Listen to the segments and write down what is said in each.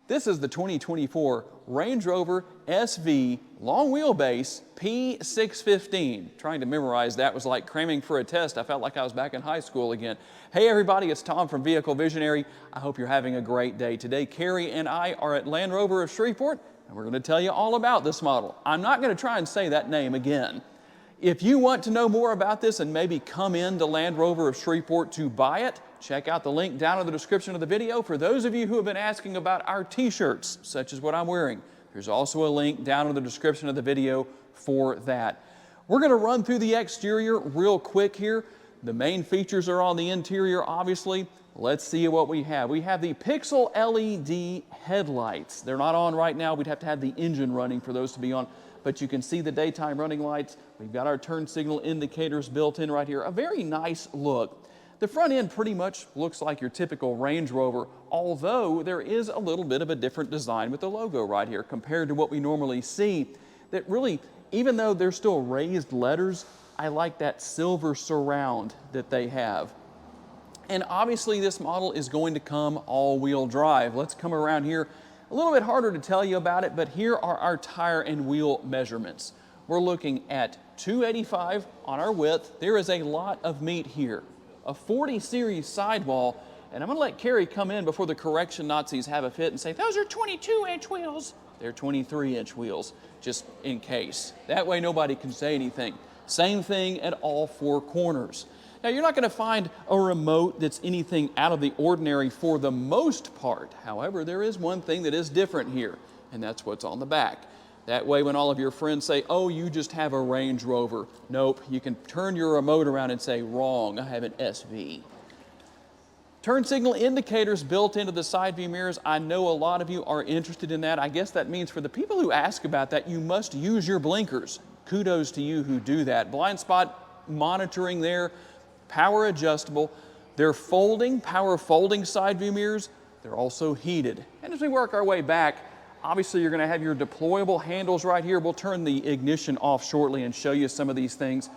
This is the 2024 Range Rover SV long wheelbase P615. Trying to memorize that was like cramming for a test. I felt like I was back in high school again. Hey everybody, it's Tom from Vehicle Visionary. I hope you're having a great day. Today, Carrie and I are at Land Rover of Shreveport, and we're going to tell you all about this model. I'm not going to try and say that name again. If you want to know more about this and maybe come into Land Rover of Shreveport to buy it, check out the link down in the description of the video. For those of you who have been asking about our t-shirts, such as what I'm wearing, there's also a link down in the description of the video for that. We're going to run through the exterior real quick here. The main features are on the interior, obviously. Let's see what we have. We have the Pixel LED headlights. They're not on right now. We'd have to have the engine running for those to be on. But you can see the daytime running lights. We've got our turn signal indicators built in right here. A very nice look. The front end pretty much looks like your typical Range Rover, although there is a little bit of a different design with the logo right here compared to what we normally see. That really, even though they're still raised letters, I like that silver surround that they have. And obviously this model is going to come all-wheel drive. Let's come around here. A little bit harder to tell you about it, but here are our tire and wheel measurements. We're looking at 285 on our width. There is a lot of meat here. A 40 series sidewall, and I'm going to let Carrie come in before the correction Nazis have a fit and say, those are 22-inch wheels. They're 23-inch wheels, just in case. That way nobody can say anything. Same thing at all four corners. Now, you're not going to find a remote that's anything out of the ordinary for the most part. However, there is one thing that is different here, and that's what's on the back. That way, when all of your friends say, oh, you just have a Range Rover. Nope, you can turn your remote around and say, wrong, I have an SV. Turn signal indicators built into the side view mirrors. I know a lot of you are interested in that. I guess that means for the people who ask about that, you must use your blinkers. Kudos to you who do that. Blind spot monitoring there. Power adjustable. They're folding, power folding side view mirrors. They're also heated. And as we work our way back, obviously you're going to have your deployable handles right here. We'll turn the ignition off shortly and show you some of these things.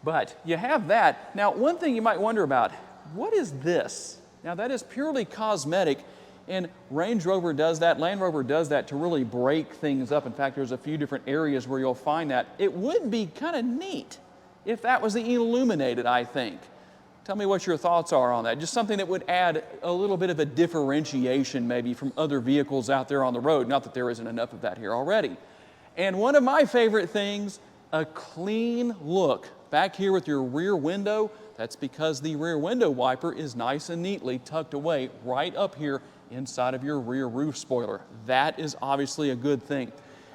But you have that. Now, one thing you might wonder about, what is this? Now, that is purely cosmetic, and Range Rover does that, Land Rover does that to really break things up. In fact, there's a few different areas where you'll find that. It would be kind of neat if that was the illuminated, I think. Tell me what your thoughts are on that. Just something that would add a little bit of a differentiation maybe from other vehicles out there on the road. Not that there isn't enough of that here already. And one of my favorite things, a clean look. Back here with your rear window, that's because the rear window wiper is nice and neatly tucked away right up here inside of your rear roof spoiler. That is obviously a good thing.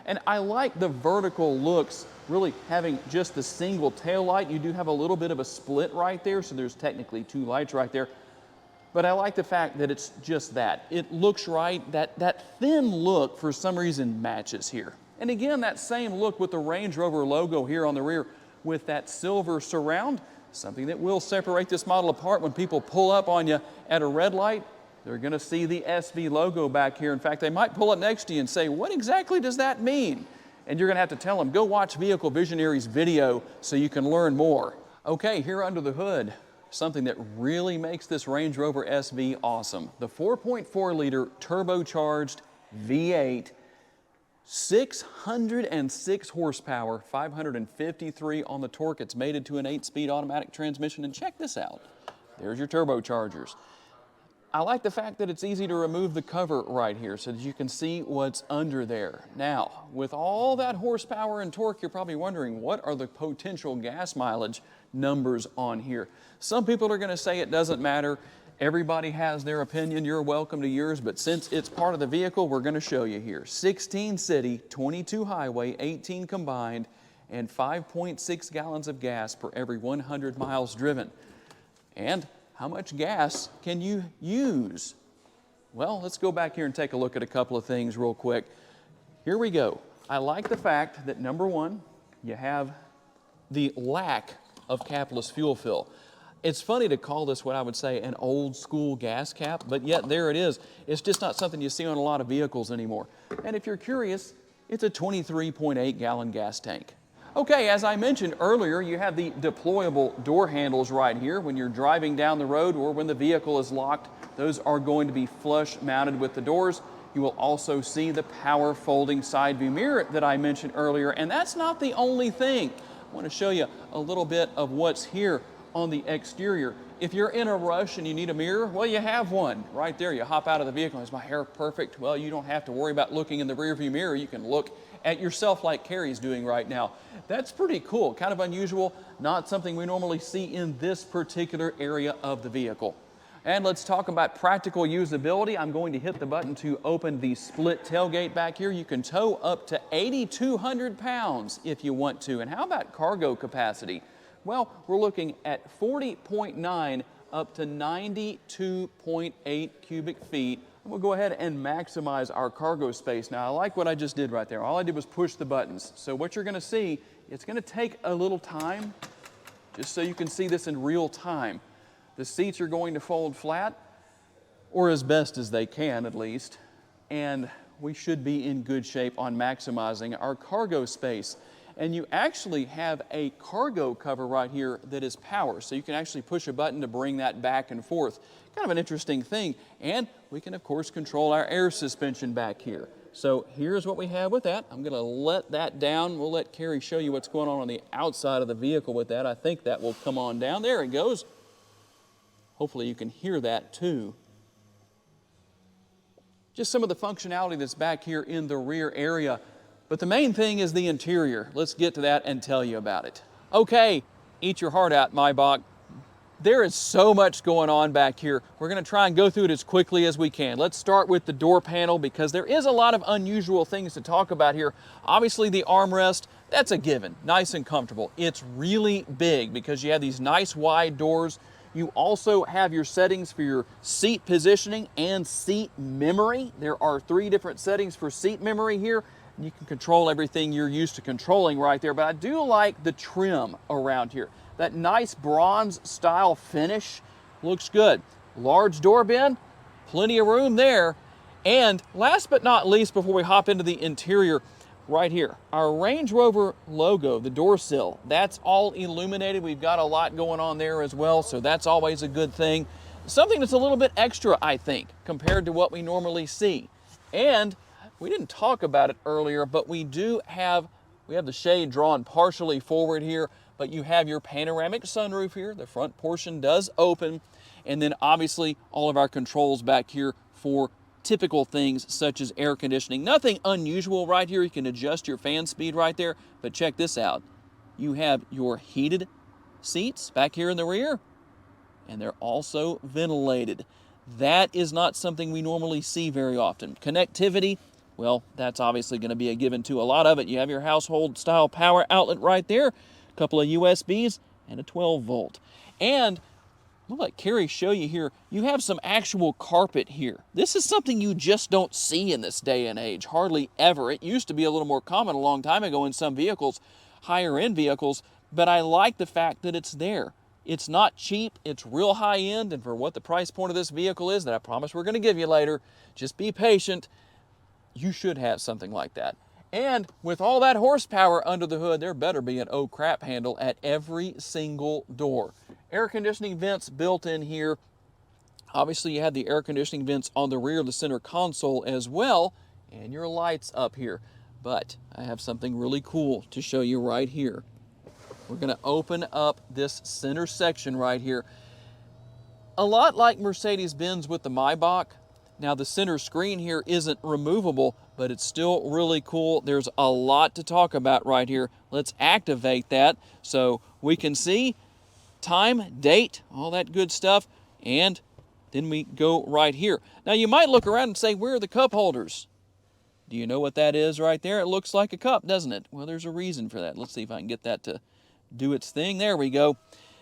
And I like the vertical looks, really having just the single tail light. You do have a little bit of a split right there, so there's technically two lights right there. But I like the fact that it's just that. It looks right. That thin look, for some reason, matches here. And again, that same look with the Range Rover logo here on the rear with that silver surround, something that will separate this model apart. When people pull up on you at a red light, they're going to see the SV logo back here. In fact, they might pull up next to you and say, what exactly does that mean? And you're going to have to tell them, go watch Vehicle Visionary's video so you can learn more. Okay, here under the hood, something that really makes this Range Rover SV awesome. The 4.4-liter turbocharged V8, 606 horsepower, 553 on the torque. It's mated to an 8-speed automatic transmission. And check this out. There's your turbochargers. I like the fact that it's easy to remove the cover right here so that you can see what's under there. Now, with all that horsepower and torque, you're probably wondering, what are the potential gas mileage numbers on here? Some people are going to say it doesn't matter. Everybody has their opinion. You're welcome to yours, but since it's part of the vehicle, we're going to show you here. 16 city, 22 highway, 18 combined, and 5.6 gallons of gas per every 100 miles driven. And how much gas can you use? Well, let's go back here and take a look at a couple of things real quick. Here we go. I like the fact that, number one, you have the lack of capless fuel fill. It's funny to call this what I would say an old school gas cap, but yet there it is. It's just not something you see on a lot of vehicles anymore. And if you're curious, it's a 23.8 gallon gas tank. Okay, as I mentioned earlier, you have the deployable door handles right here. When you're driving down the road or when the vehicle is locked, those are going to be flush mounted with the doors. You will also see the power folding side view mirror that I mentioned earlier, and that's not the only thing. I want to show you a little bit of what's here on the exterior. If you're in a rush and you need a mirror, well, you have one right there. You hop out of the vehicle, is my hair perfect? Well, you don't have to worry about looking in the rear view mirror. You can look at yourself like Carrie's doing right now. That's pretty cool, kind of unusual, not something we normally see in this particular area of the vehicle. And let's talk about practical usability. I'm going to hit the button to open the split tailgate back here. You can tow up to 8,200 pounds if you want to. And how about cargo capacity? Well, we're looking at 40.9 up to 92.8 cubic feet. We'll go ahead and maximize our cargo space. Now, I like what I just did right there. All I did was push the buttons. So what you're going to see, it's going to take a little time, just so you can see this in real time. The seats are going to fold flat, or as best as they can at least, and we should be in good shape on maximizing our cargo space. And you actually have a cargo cover right here that is power, so you can actually push a button to bring that back and forth. Kind of an interesting thing. And we can, of course, control our air suspension back here. So here's what we have with that. I'm going to let that down. We'll let Carrie show you what's going on the outside of the vehicle with that. I think that will come on down. There it goes. Hopefully you can hear that too. Just some of the functionality that's back here in the rear area. But the main thing is the interior. Let's get to that and tell you about it. Okay, eat your heart out, Maybach. There is so much going on back here. We're going to try and go through it as quickly as we can. Let's start with the door panel because there is a lot of unusual things to talk about here. Obviously the armrest, that's a given, nice and comfortable. It's really big because you have these nice wide doors. You also have your settings for your seat positioning and seat memory. There are 3 different settings for seat memory here. You can control everything you're used to controlling right there, but I do like the trim around here. That nice bronze style finish looks good. Large door bin, plenty of room there. And last but not least, before we hop into the interior, right here, our Range Rover logo, the door sill, that's all illuminated. We've got a lot going on there as well, so that's always a good thing. Something that's a little bit extra, I think, compared to what we normally see. And we didn't talk about it earlier, but we have the shade drawn partially forward here, but you have your panoramic sunroof here. The front portion does open, and then obviously all of our controls back here for typical things such as air conditioning. Nothing unusual right here. You can adjust your fan speed right there, but check this out. You have your heated seats back here in the rear, and they're also ventilated. That is not something we normally see very often. Connectivity, well, that's obviously going to be a given to a lot of it. You have your household style power outlet right there, a couple of USBs, and a 12 volt. And I'll let Carrie show you here. You have some actual carpet here. This is something you just don't see in this day and age, hardly ever. It used to be a little more common a long time ago in some vehicles, higher end vehicles, but I like the fact that it's there. It's not cheap, it's real high end, and for what the price point of this vehicle is that I promise we're going to give you later, just be patient. You should have something like that. And with all that horsepower under the hood, there better be an oh crap handle at every single door. Air conditioning vents built in here. Obviously you have the air conditioning vents on the rear of the center console as well, and your lights up here. But I have something really cool to show you right here. We're going to open up this center section right here. A lot like Mercedes-Benz with the Maybach. Now the center screen here isn't removable, but it's still really cool. There's a lot to talk about right here. Let's activate that so we can see time, date, all that good stuff, and then we go right here. Now you might look around and say, where are the cup holders? Do you know what that is right there? It looks like a cup, doesn't it? Well, there's a reason for that. Let's see if I can get that to do its thing. There we go.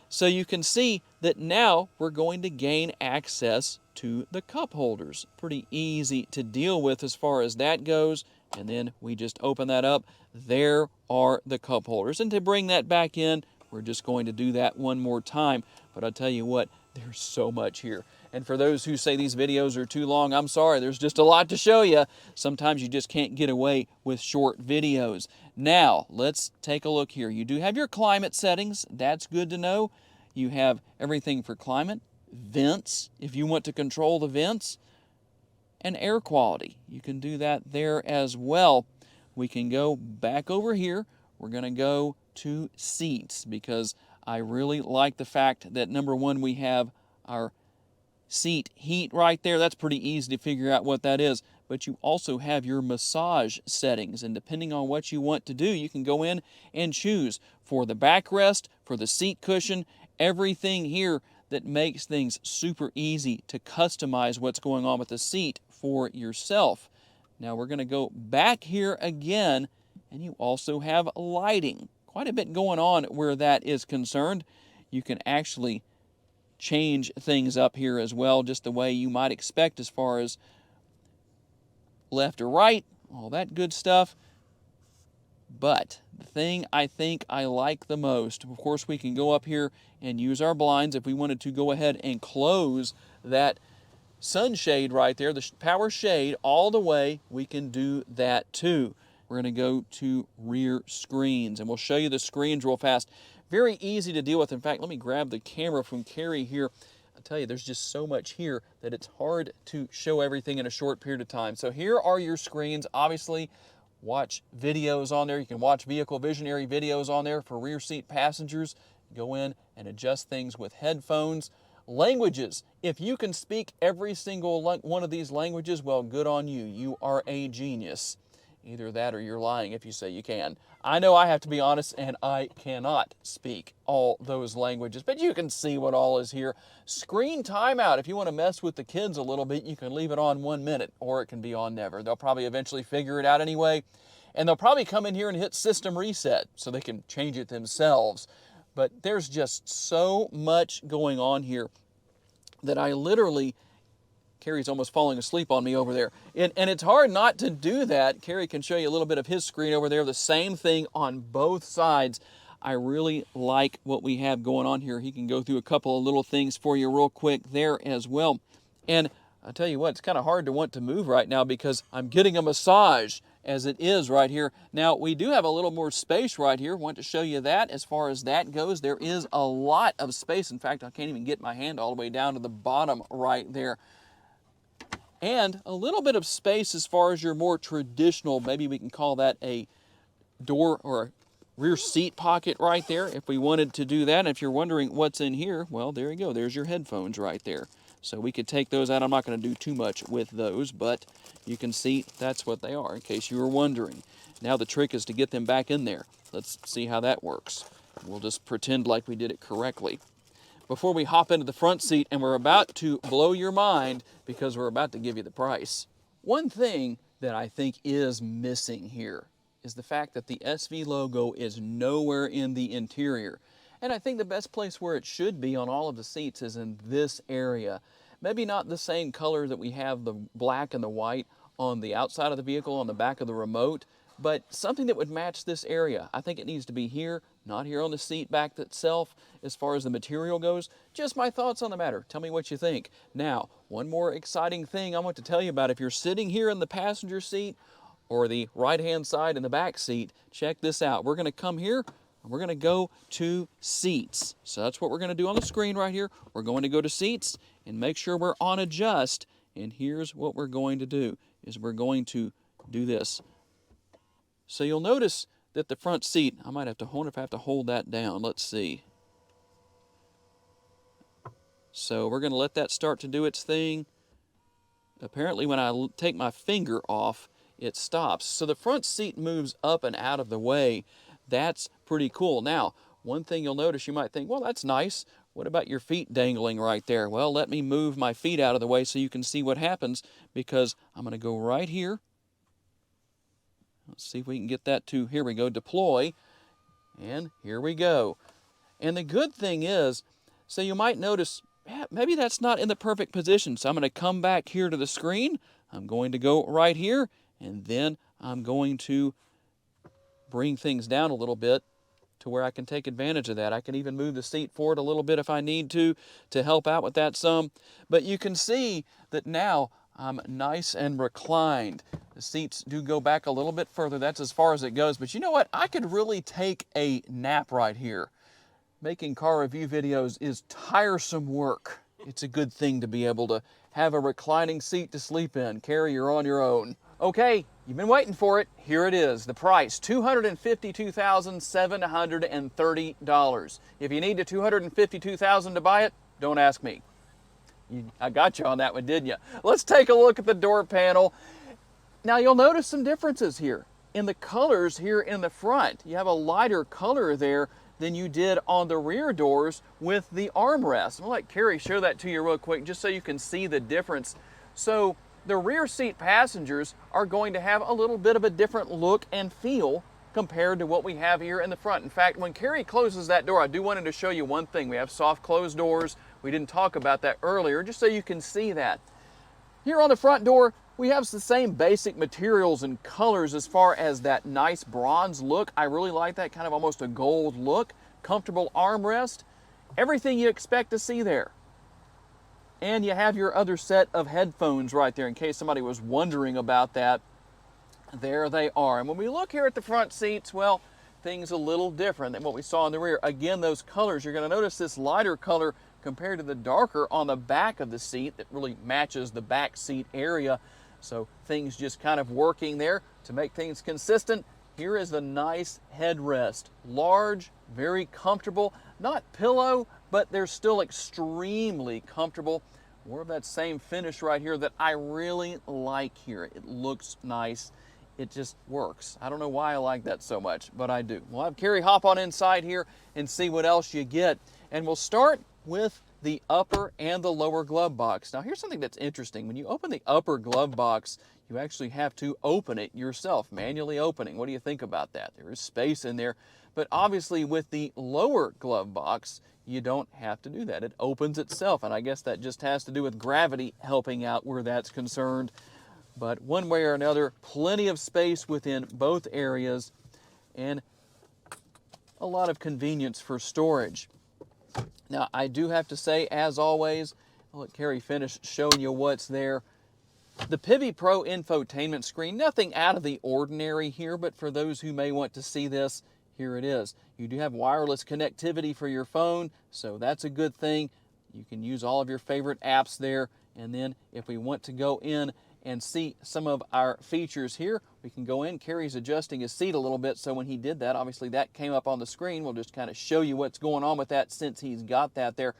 So you can see that now we're going to gain access to the cup holders. Pretty easy to deal with as far as that goes. And then we just open that up. There are the cup holders. And to bring that back in, we're just going to do that one more time. But I'll tell you what, there's so much here. And for those who say these videos are too long, I'm sorry, there's just a lot to show you. Sometimes you just can't get away with short videos. Now, let's take a look here. You do have your climate settings. That's good to know. You have everything for climate, vents, if you want to control the vents. and air quality. You can do that there as well. We can go back over here. We're going to go to seats because I really like the fact that number one, we have our seat heat right there. That's pretty easy to figure out what that is. But you also have your massage settings, and depending on what you want to do, you can go in and choose for the backrest, for the seat cushion, everything here that makes things super easy to customize what's going on with the seat for yourself. Now we're going to go back here again, and you also have lighting. Quite a bit going on where that is concerned. You can actually change things up here as well, just the way you might expect as far as left or right, all that good stuff. But the thing I think I like the most, of course, we can go up here and use our blinds. If we wanted to go ahead and close that sunshade right there, the power shade all the way, we can do that too. We're going to go to rear screens, and we'll show you the screens real fast. Very easy to deal with. In fact, let me grab the camera from Carrie here. I'll tell you, there's just so much here that it's hard to show everything in a short period of time. So here are your screens. Obviously, watch videos on there. You can watch vehicle visionary videos on there for rear seat passengers. Go in and adjust things with headphones. Languages. If you can speak every single one of these languages, well, good on you. You are a genius. Either that or you're lying if you say you can. I know I have to be honest, and I cannot speak all those languages, but you can see what all is here. Screen timeout. If you want to mess with the kids a little bit, you can leave it on 1 minute, or it can be on never. They'll probably eventually figure it out anyway, and they'll probably come in here and hit system reset so they can change it themselves. But there's just so much going on here that I literally, Carrie's almost falling asleep on me over there. And it's hard not to do that. Carrie can show you a little bit of his screen over there. The same thing on both sides. I really like what we have going on here. He can go through a couple of little things for you real quick there as well. And I'll tell you what, it's kind of hard to want to move right now because I'm getting a massage as it is right here. Now, we do have a little more space right here. Want to show you that. As far as that goes, there is a lot of space. In fact, I can't even get my hand all the way down to the bottom right there. And a little bit of space as far as your more traditional, maybe we can call that a door or a rear seat pocket right there if we wanted to do that. And if you're wondering what's in here, well, there you go. There's your headphones right there. So we could take those out. I'm not going to do too much with those, but you can see that's what they are in case you were wondering. Now the trick is to get them back in there. Let's see how that works. We'll just pretend like we did it correctly. Before we hop into the front seat, and we're about to blow your mind because we're about to give you the price. One thing that I think is missing here is the fact that the SV logo is nowhere in the interior. And I think the best place where it should be on all of the seats is in this area. Maybe not the same color that we have the black and the white on the outside of the vehicle, on the back of the remote, but something that would match this area. I think it needs to be here, not here on the seat back itself as far as the material goes. Just my thoughts on the matter. Tell me what you think. Now, one more exciting thing I want to tell you about. If you're sitting here in the passenger seat or the right-hand side in the back seat, check this out. We're going to come here and we're going to go to seats. So that's what we're going to do on the screen right here. We're going to go to seats and make sure we're on adjust. And here's what we're going to do, is we're going to do this. So you'll notice that the front seat, I might have to hold, if I have to hold that down, let's see. So we're going to let that start to do its thing. Apparently when I take my finger off, it stops. So the front seat moves up and out of the way. That's pretty cool. Now, one thing you'll notice, you might think, well, that's nice. What about your feet dangling right there? Well, let me move my feet out of the way so you can see what happens, because I'm going to go right here. Let's see if we can get that to, here we go, deploy, and here we go. And the good thing is, so you might notice, maybe that's not in the perfect position, so I'm going to come back here to the screen, I'm going to go right here, and then I'm going to bring things down a little bit to where I can take advantage of that. I can even move the seat forward a little bit if I need to help out with that some. But you can see that now I'm nice and reclined. The seats do go back a little bit further. That's as far as it goes. But you know what? I could really take a nap right here. Making car review videos is tiresome work. It's a good thing to be able to have a reclining seat to sleep in. Carrie, you're on your own. Okay, you've been waiting for it. Here it is. The price, $252,730. If you need the $252,000 to buy it, don't ask me. I got you on that one, didn't you? Let's take a look at the door panel. Now you'll notice some differences here in the colors here in the front. You have a lighter color there than you did on the rear doors with the armrest. I'm gonna let Carrie show that to you real quick just so you can see the difference. So the rear seat passengers are going to have a little bit of a different look and feel compared to what we have here in the front. In fact, when Carrie closes that door, I do wanted to show you one thing. We have soft closed doors. We didn't talk about that earlier, just so you can see that. Here on the front door, we have the same basic materials and colors as far as that nice bronze look. I really like that, kind of almost a gold look. Comfortable armrest. Everything you expect to see there. And you have your other set of headphones right there in case somebody was wondering about that. There they are. And when we look here at the front seats, well, things a little different than what we saw in the rear. Again, those colors, you're going to notice this lighter color compared to the darker on the back of the seat that really matches the back seat area. So things just kind of working there to make things consistent. Here is the nice headrest. Large, very comfortable. Not pillow, but they're still extremely comfortable. More of that same finish right here that I really like here. It looks nice. It just works. I don't know why I like that so much, but I do. We'll have Carrie hop on inside here and see what else you get. And we'll start with the upper and the lower glove box. Now here's something that's interesting. When you open the upper glove box, you actually have to open it yourself, manually opening. What do you think about that? There is space in there, but obviously with the lower glove box, you don't have to do that. It opens itself, and I guess that just has to do with gravity helping out where that's concerned. But one way or another, plenty of space within both areas and a lot of convenience for storage. Now, I do have to say, as always, I'll let Carrie finish showing you what's there. The Pivi Pro infotainment screen, nothing out of the ordinary here, but for those who may want to see this, here it is. You do have wireless connectivity for your phone, so that's a good thing. You can use all of your favorite apps there, and then if we want to go in and see some of our features here, we can go in. Carrie's adjusting his seat a little bit, so when he did that, obviously that came up on the screen. We'll just kind of show you what's going on with that since he's got that there.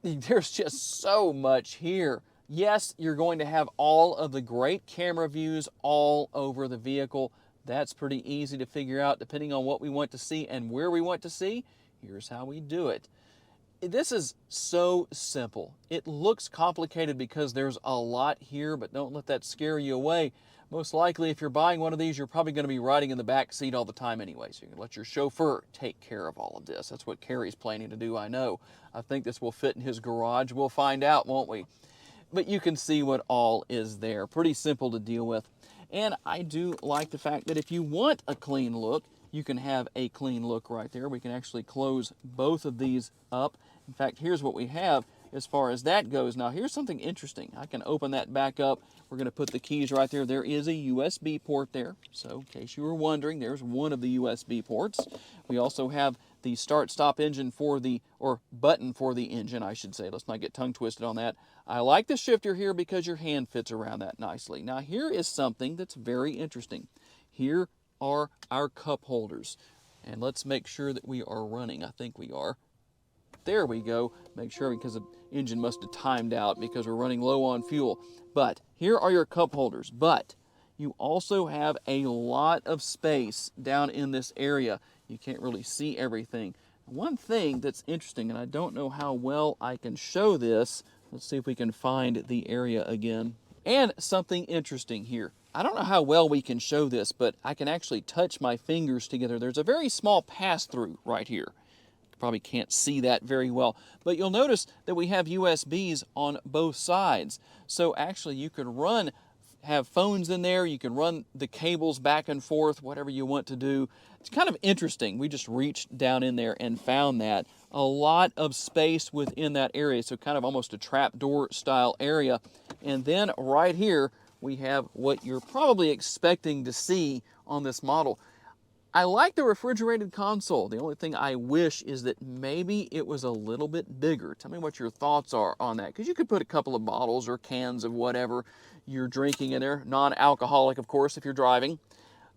There's just so much here. Yes, you're going to have all of the great camera views all over the vehicle. That's pretty easy to figure out depending on what we want to see and where we want to see. Here's how we do it. This is so simple. It looks complicated because there's a lot here, but don't let that scare you away. Most likely, if you're buying one of these, you're probably going to be riding in the back seat all the time anyway, so you can let your chauffeur take care of all of this. That's what Carrie's planning to do, I know. I think this will fit in his garage. We'll find out, won't we? But you can see what all is there. Pretty simple to deal with. And I do like the fact that if you want a clean look, you can have a clean look right there. We can actually close both of these up. In fact, here's what we have as far as that goes. Now, here's something interesting. I can open that back up. We're going to put the keys right there. There is a USB port there. So, in case you were wondering, there's one of the USB ports. We also have the start-stop engine for the, or button for the engine, I should say. Let's not get tongue-twisted on that. I like the shifter here because your hand fits around that nicely. Now, here is something that's very interesting. Here are our cup holders. And let's make sure that we are running. I think we are. There we go. Make sure, because the engine must have timed out because we're running low on fuel. But here are your cup holders. But you also have a lot of space down in this area. You can't really see everything. One thing that's interesting, and I don't know how well I can show this. Let's see if we can find the area again. And something interesting here. I don't know how well we can show this, but I can actually touch my fingers together. There's a very small pass-through right here. Probably can't see that very well, but you'll notice that we have USBs on both sides. So actually you could have phones in there, you can run the cables back and forth, whatever you want to do. It's kind of interesting. We just reached down in there and found that. A lot of space within that area, so kind of almost a trapdoor style area. And then right here, we have what you're probably expecting to see on this model. I like the refrigerated console. The only thing I wish is that maybe it was a little bit bigger. Tell me what your thoughts are on that, because you could put a couple of bottles or cans of whatever you're drinking in there. Non-alcoholic, of course, if you're driving.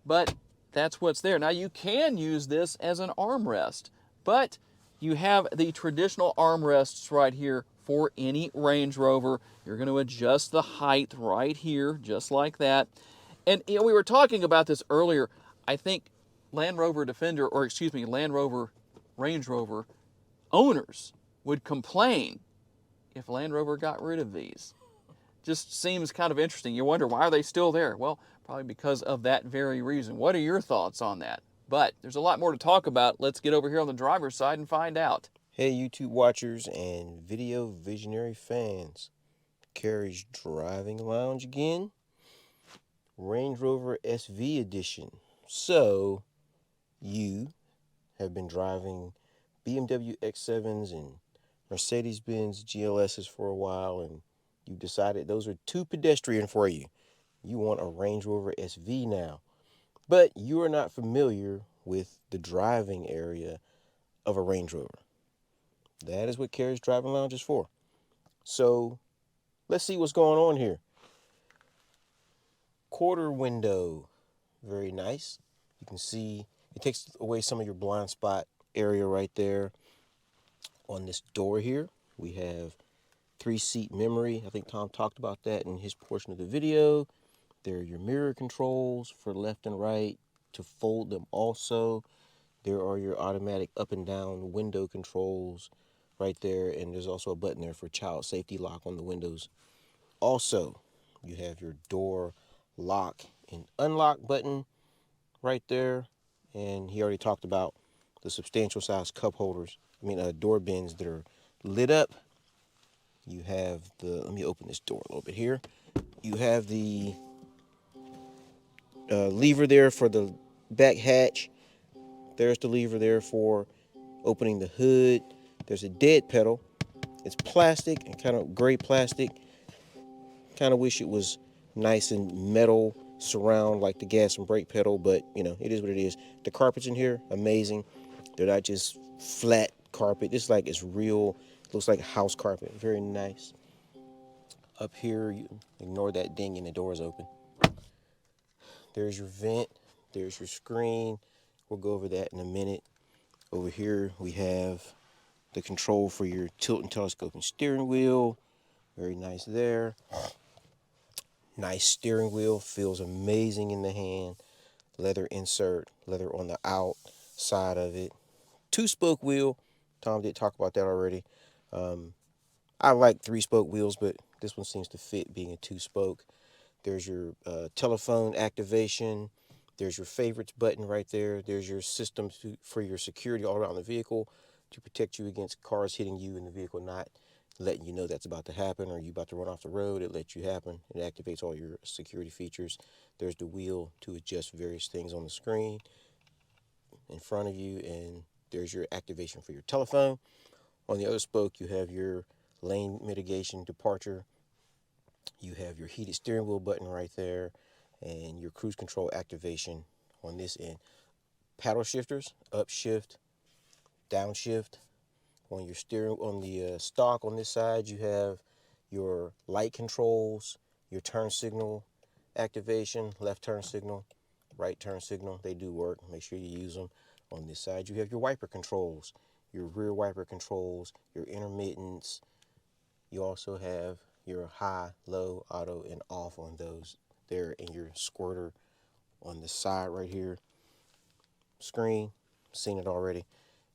But that's what's there. Now you can use this as an armrest, but you have the traditional armrests right here for any Range Rover. You're going to adjust the height right here, just like that. And you know, we were talking about this earlier. I think Land Rover Defender, or excuse me, Land Rover Range Rover owners would complain if Land Rover got rid of these. Just seems kind of interesting. You wonder, why are they still there? Well, probably because of that very reason. What are your thoughts on that? But there's a lot more to talk about. Let's get over here on the driver's side and find out. Hey YouTube watchers and video visionary fans. Carrie's Driving Lounge again. Range Rover SV edition. So, you have been driving BMW X7s and Mercedes-Benz GLSs for a while, and you decided those are too pedestrian for you. You want a Range Rover SV now. But you are not familiar with the driving area of a Range Rover. That is what Carrie's Driving Lounge is for. So, let's see what's going on here. Quarter window, very nice. You can see it takes away some of your blind spot area right there. On this door here, we have 3-seat memory. I think Tom talked about that in his portion of the video. There are your mirror controls for left and right to fold them also. There are your automatic up and down window controls right there, and there's also a button there for child safety lock on the windows. Also, you have your door lock and unlock button right there, and he already talked about the substantial size cup holders, door bins that are lit up. You have let me open this door a little bit here. You have the lever there for the back hatch. There's the lever there for opening the hood. There's a dead pedal. It's plastic and kind of gray plastic. Kind of wish it was nice and metal surround like the gas and brake pedal, but it is what it is. The carpets in here, amazing. They're not just flat carpet. It's real. It looks like house carpet. Very nice. Up here, you ignore that ding and the door is open. There's your vent. There's your screen. We'll go over that in a minute. Over here, we have the control for your tilt and telescoping steering wheel. Very nice there. Nice steering wheel. Feels amazing in the hand. Leather insert. Leather on the outside of it. 2-spoke wheel. Tom did talk about that already. I like 3-spoke wheels, but this one seems to fit being a 2-spoke. There's your telephone activation. There's your favorites button right there. There's your system for your security all around the vehicle to protect you against cars hitting you in the vehicle, not letting you know that's about to happen or you about to run off the road. It lets you happen. It activates all your security features. There's the wheel to adjust various things on the screen in front of you, and there's your activation for your telephone. On the other spoke, you have your lane mitigation departure. You have your heated steering wheel button right there, and your cruise control activation on this end. Paddle shifters, upshift, downshift. On your steering, on the stock on this side, you have your light controls, your turn signal activation, left turn signal, right turn signal. They do work. Make sure you use them. On this side, you have your wiper controls, your rear wiper controls, your intermittents. You also have your high, low, auto, and off on those there, and your squirter on the side right here. Screen, seen it already.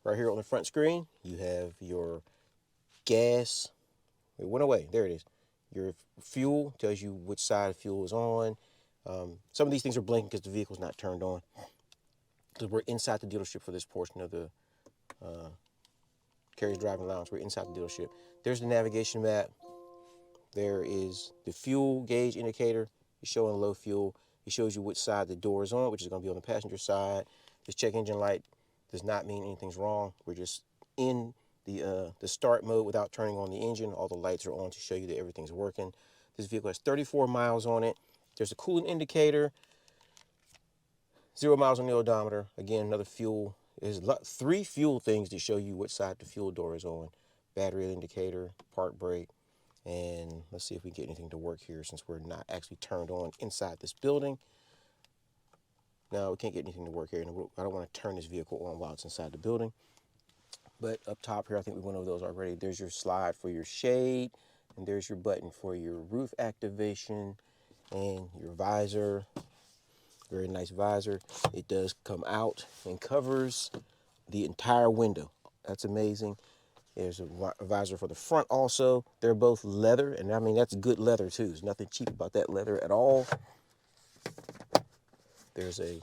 Right here on the front screen, you have your gas. It went away. There it is. Your fuel tells you which side fuel is on. Some of these things are blinking because the vehicle's not turned on. Because we're inside the dealership for this portion of the Carrie's Driving Lounge. We're inside the dealership. There's the navigation map. There is the fuel gauge indicator. It's showing low fuel. It shows you which side the door is on, which is going to be on the passenger side. This check engine light does not mean anything's wrong. We're just in the start mode without turning on the engine. All the lights are on to show you that everything's working. This vehicle has 34 miles on it. There's a coolant indicator. 0 miles on the odometer. Again, another fuel. There's 3 fuel things to show you which side the fuel door is on. Battery indicator, park brake, and let's see if we can get anything to work here since we're not actually turned on inside this building. No, we can't get anything to work here, and I don't want to turn this vehicle on while it's inside the building. But up top here, I think we went over those already. There's your slide for your shade, and there's your button for your roof activation and your visor. Very nice visor. It does come out and covers the entire window. That's amazing. There's a visor for the front also. They're both leather, and I mean, that's good leather too. There's nothing cheap about that leather at all. There's a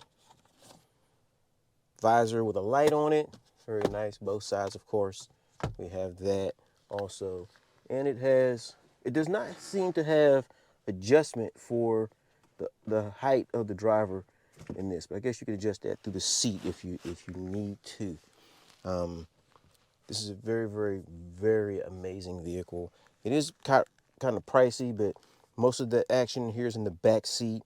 visor with a light on it. Very nice, both sides, of course. We have that also. And it does not seem to have adjustment for the height of the driver in this, but I guess you could adjust that through the seat if you need to. This is a very, very, very amazing vehicle. It is kind of pricey, but most of the action here is in the back seat.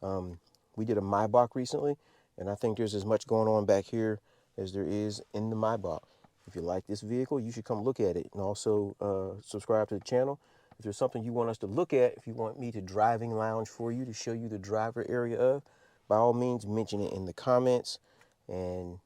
We did a Maybach recently, and I think there's as much going on back here as there is in the Maybach. If you like this vehicle, you should come look at it, and also subscribe to the channel. If there's something you want us to look at, if you want me to driving lounge for you to show you the driver area of, by all means, mention it in the comments. And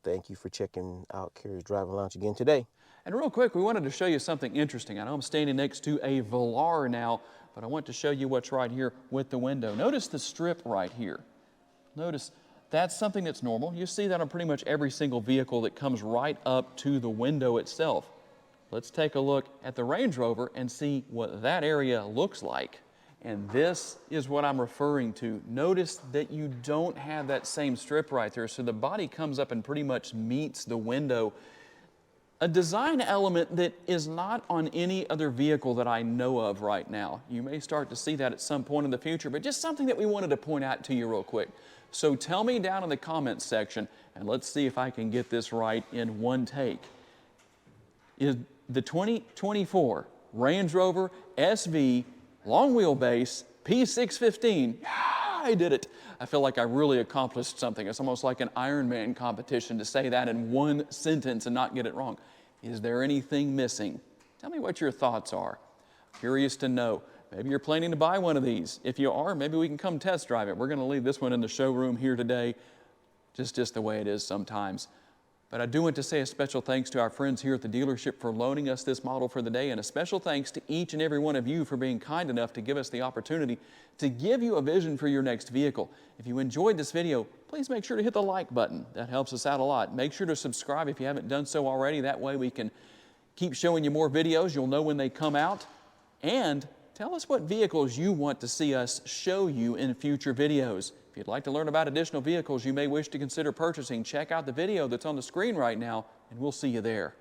thank you for checking out Carrier's Driving Lounge again today. And real quick, we wanted to show you something interesting. I know I'm standing next to a Velar now, but I want to show you what's right here with the window. Notice the strip right here. Notice that's something that's normal. You see that on pretty much every single vehicle that comes right up to the window itself. Let's take a look at the Range Rover and see what that area looks like. And this is what I'm referring to. Notice that you don't have that same strip right there, so the body comes up and pretty much meets the window. A design element that is not on any other vehicle that I know of right now. You may start to see that at some point in the future, but just something that we wanted to point out to you real quick. So tell me down in the comments section, and let's see if I can get this right in one take. Is the 2024 Range Rover SV long wheelbase P615. Yeah, I did it. I feel like I really accomplished something. It's almost like an Ironman competition to say that in one sentence and not get it wrong. Is there anything missing? Tell me what your thoughts are. Curious to know. Maybe you're planning to buy one of these. If you are, maybe we can come test drive it. We're going to leave this one in the showroom here today, just the way it is sometimes. But I do want to say a special thanks to our friends here at the dealership for loaning us this model for the day, and a special thanks to each and every one of you for being kind enough to give us the opportunity to give you a vision for your next vehicle. If you enjoyed this video, please make sure to hit the like button. That helps us out a lot. Make sure to subscribe if you haven't done so already. That way we can keep showing you more videos. You'll know when they come out. And tell us what vehicles you want to see us show you in future videos. If you'd like to learn about additional vehicles you may wish to consider purchasing, check out the video that's on the screen right now, and we'll see you there.